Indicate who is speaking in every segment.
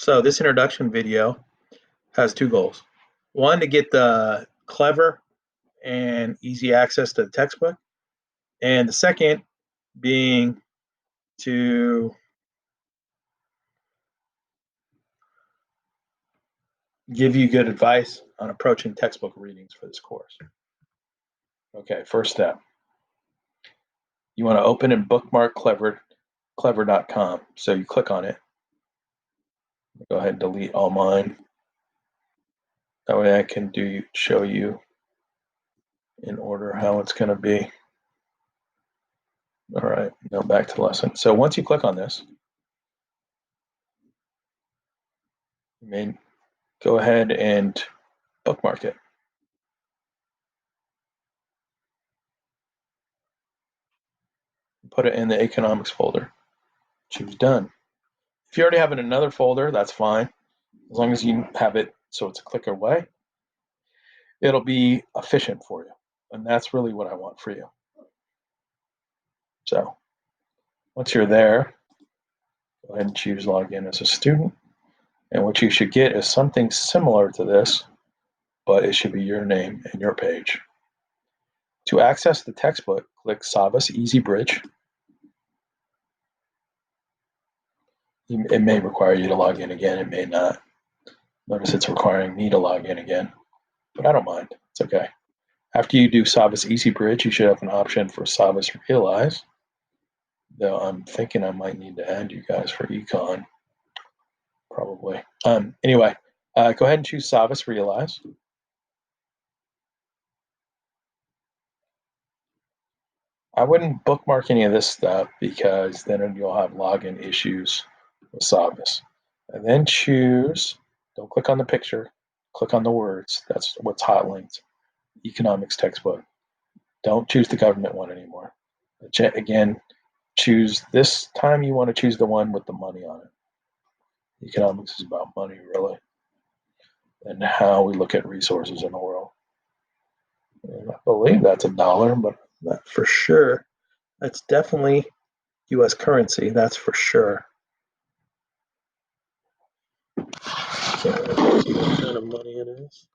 Speaker 1: So this introduction video has two goals. One, to get the clever and easy access to the textbook. And the second being to give you good advice on approaching textbook readings for this course. Okay, first step. You want to open and bookmark clever.com. So you click on it. Go ahead and delete all mine. That way I can show you in order how it's going to be. All right, now back to the lesson. So once you click on this, you may go ahead and bookmark it. Put it in the economics folder. Choose done. If you already have it in another folder, that's fine. As long as you have it so it's a click away, it'll be efficient for you. And that's really what I want for you. So once you're there, go ahead and choose login as a student. And what you should get is something similar to this, but it should be your name and your page. To access the textbook, click Savas Easy Bridge. It may require you to log in again, it may not. Notice it's requiring me to log in again, but I don't mind, it's okay. After you do Savas Easy Bridge, you should have an option for Savas Realize, though I'm thinking I might need to add you guys for econ, probably. Anyway, go ahead and choose Savas Realize. I wouldn't bookmark any of this stuff because then you'll have login issues with Savas. And then choose, don't click on the picture, click on the words. That's what's hot linked. Economics textbook. Don't choose the government one anymore. Again, choose this time you want to choose the one with the money on it. Economics is about money, really, and how we look at resources in the world. And I believe that's $1, but not for sure. That's definitely U.S. currency. That's for sure. Can't really see what kind of money it is.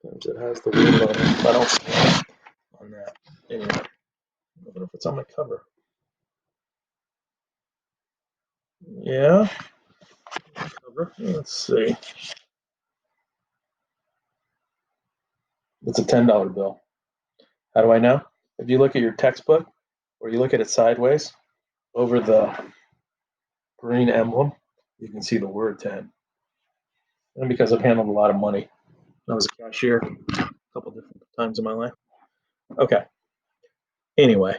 Speaker 1: Sometimes it has the word on it. I don't see it on that. Anyway, I wonder if it's on my cover. Yeah. Cover. Let's see. It's a $10 bill. How do I know? If you look at your textbook, or you look at it sideways, over the green emblem, you can see the word 10. And because I've handled a lot of money, I was a cashier a couple different times in my life. Okay. Anyway,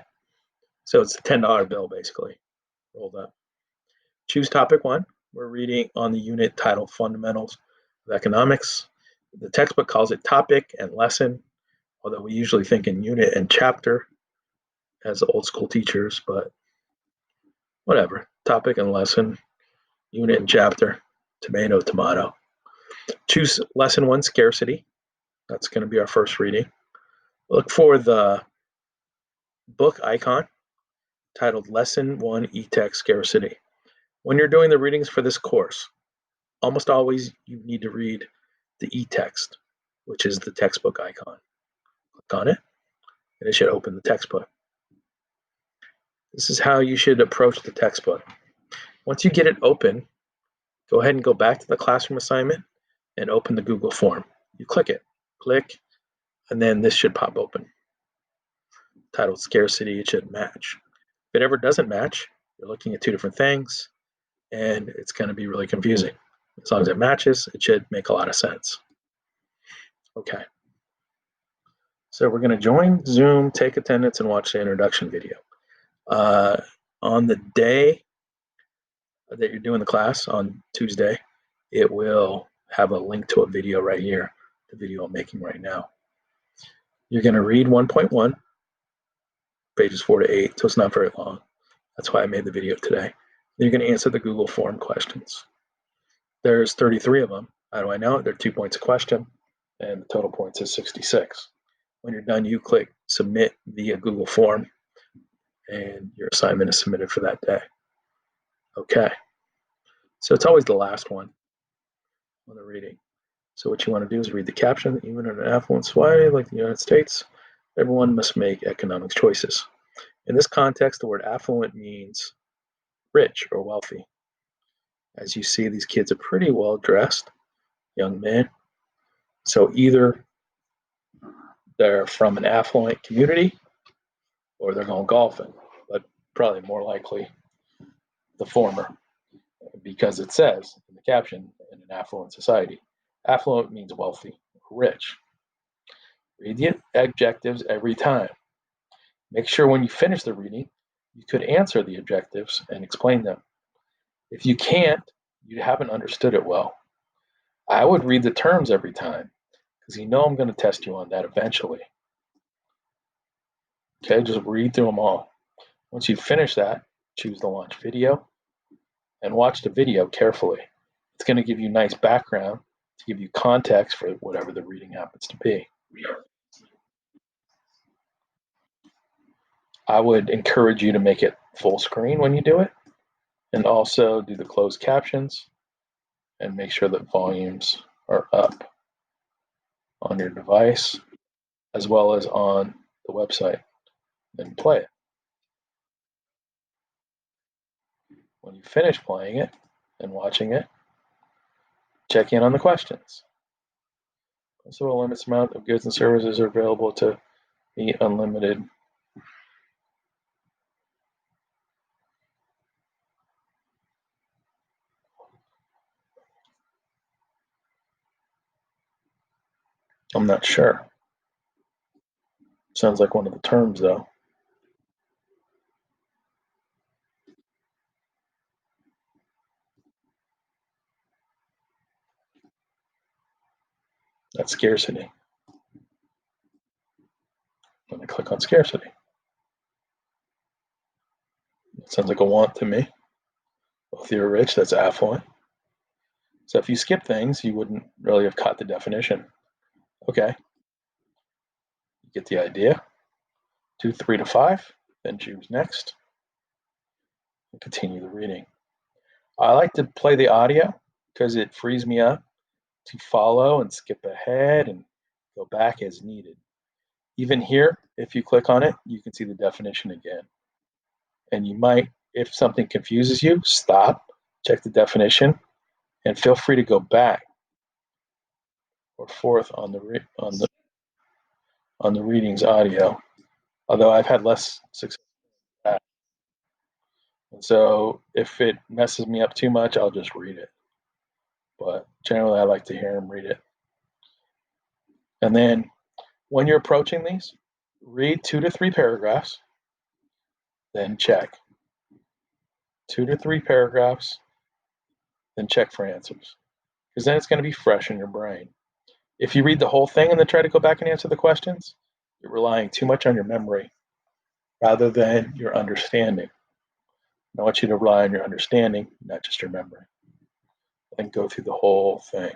Speaker 1: so it's a $10 bill basically rolled up. Choose topic 1. We're reading on the unit titled Fundamentals of Economics. The textbook calls it topic and lesson, although we usually think in unit and chapter as old school teachers, but whatever. Topic and lesson, unit and chapter, tomato, tomato. Choose lesson 1, Scarcity. That's going to be our first reading. Look for the book icon titled Lesson 1 E-Text Scarcity. When you're doing the readings for this course, almost always you need to read the e-text, which is the textbook icon. Click on it, and it should open the textbook. This is how you should approach the textbook. Once you get it open, go ahead and go back to the classroom assignment and open the Google form. You click it, click, and then this should pop open. Titled Scarcity, it should match. If it ever doesn't match, you're looking at two different things, and it's going to be really confusing. As long as it matches, it should make a lot of sense. Okay. So we're going to join Zoom, take attendance, and watch the introduction video. On the day that you're doing the class, on Tuesday, it will have a link to a video right here, the video I'm making right now. You're going to read 1.1, pages 4 to 8, so it's not very long. That's why I made the video today. You're going to answer the Google form questions. There's 33 of them. How do I know? They're 2 points a question, and the total points is 66. When you're done, you click Submit via Google form. and your assignment is submitted for that day. Okay, so it's always the last one on the reading. So what you want to do is read the caption. Even in an affluent society like the United States, everyone must make economic choices. In this context, the word affluent means rich or wealthy. As you see, these kids are pretty well dressed, young men. So either they're from an affluent community or they're going golfing, but probably more likely the former, because it says in the caption, in an affluent society. Affluent means wealthy, rich. Read the adjectives every time. Make sure when you finish the reading, you could answer the adjectives and explain them. If you can't, you haven't understood it well. I would read the terms every time because you know I'm going to test you on that eventually. Okay, just read through them all. Once you finish that, choose the launch video and watch the video carefully. It's going to give you nice background to give you context for whatever the reading happens to be. I would encourage you to make it full screen when you do it, and also do the closed captions and make sure that volumes are up on your device as well as on the website. Then play it. When you finish playing it and watching it, check in on the questions. So a limited amount of goods and services are available to meet unlimited. I'm not sure. Sounds like one of the terms, though. That's scarcity. When I click on scarcity, it sounds like a want to me. Well, if you're rich, that's affluent. So if you skip things, you wouldn't really have caught the definition. Okay, you get the idea. 2, 3 to 5, then choose next and continue the reading. I like to play the audio because it frees me up to follow and skip ahead and go back as needed. Even here, if you click on it, you can see the definition again. And you might, if something confuses you, stop, check the definition, and feel free to go back or forth on the readings audio. Although I've had less success with that. And so if it messes me up too much, I'll just read it. But generally, I like to hear him read it. And then when you're approaching these, read 2 to 3 paragraphs, then check. 2 to 3 paragraphs, then check for answers. Because then it's going to be fresh in your brain. If you read the whole thing and then try to go back and answer the questions, you're relying too much on your memory rather than your understanding. I want you to rely on your understanding, not just your memory. And go through the whole thing.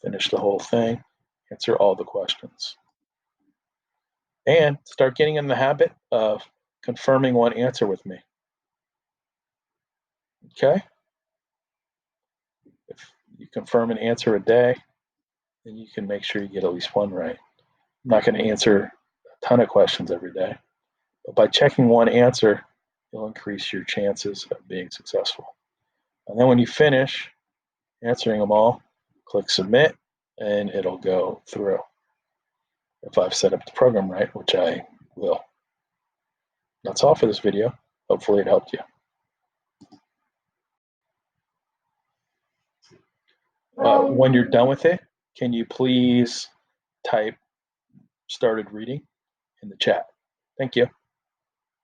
Speaker 1: Finish the whole thing, answer all the questions. And start getting in the habit of confirming one answer with me. Okay? If you confirm an answer a day, then you can make sure you get at least one right. I'm not going to answer a ton of questions every day, but by checking one answer, you'll increase your chances of being successful. And then when you finish answering them all, click submit, and it'll go through. If I've set up the program right, which I will. That's all for this video. Hopefully it helped you. When you're done with it, can you please type started reading in the chat? Thank you.